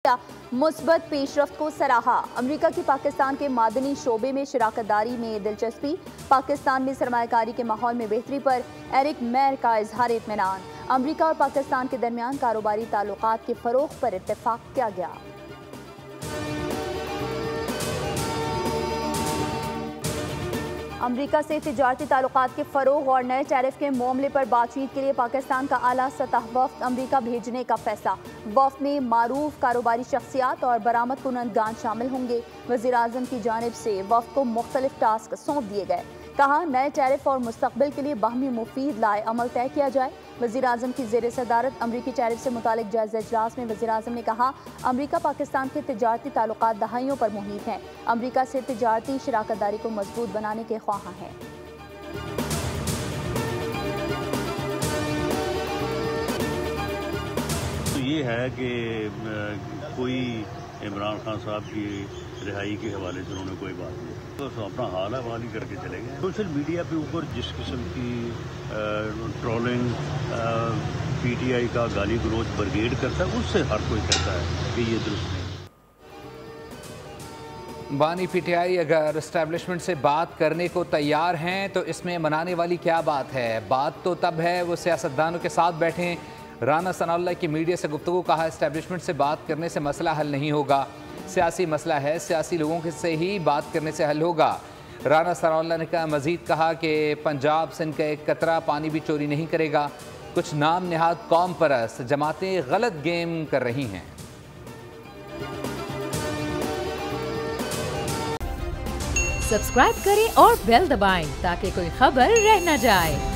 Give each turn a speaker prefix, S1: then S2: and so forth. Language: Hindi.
S1: किया, मुस्बत पेशरफ्त को सराहा। अमेरिका की पाकिस्तान के मादनी शोबे में शराकतदारी में दिलचस्पी, पाकिस्तान में सरमायाकारी के माहौल में बेहतरी पर एरिक मैर का इजहार इत्मीनान। अमेरिका और पाकिस्तान के दरमियान कारोबारी ताल्लुकात के फरोग पर इत्तेफाक किया गया। अमेरिका से तिजारती ताल्लुकात के फरोग और नए टैरिफ के मामले पर बातचीत के लिए पाकिस्तान का आला सतह वफ्द अमेरिका भेजने का फैसला। वफ्द में मारूफ कारोबारी शख्सियात और बरामद कुनंदगान शामिल होंगे। वज़ीर आज़म की जानिब से वफ्द को मुख्तलिफ टास्क सौंप दिए गए। कहा, नए टैरिफ और मुस्तकबिल के लिए बाहमी मुफीद लाए अमल तय किया जाए। वज़ीर आज़म की ज़ेर सदारत अमरीकी टैरिफ से मुतालिक जायज़ा इजलास में वज़ीर आज़म ने कहा, अमरीका पाकिस्तान के तिजारती ताल्लुकात दहाइयों पर मुहित हैं। अमरीका से तिजारती शराकतदारी को मजबूत बनाने के ख्वाहां हैं।
S2: तो ये है कि कोई इमरान खान साहब की रिहाई के हवाले से उन्होंने कोई बात नहीं, तो अपना हाल हवाल ही करके चले गए। सोशल मीडिया पे ऊपर जिस किस्म की ट्रोलिंग पीटीआई का गाली गलौज ब्रिगेड करता है, उससे हर कोई कहता है कि ये दुरुस्त नहीं।
S3: बानी पीटीआई अगर एस्टेब्लिशमेंट से बात करने को तैयार हैं तो इसमें मनाने वाली क्या बात है? बात तो तब है वो सियासतदानों के साथ बैठें। राना सनाउल्लाह की मीडिया से गुफ्तगू, कहा एस्टेब्लिशमेंट से बात करने से मसला हल नहीं होगा, सियासी मसला है, सियासी लोगों से ही बात करने से हल होगा। राना सनाउल्लाह ने कहा, मजीद कहा कि पंजाब सिंध का एक कतरा पानी भी चोरी नहीं करेगा। कुछ नाम निहाद कौम परस्त जमातें गलत गेम कर रही हैं।
S4: सब्सक्राइब करें और बेल दबाएं ताकि कोई खबर रह न जाए।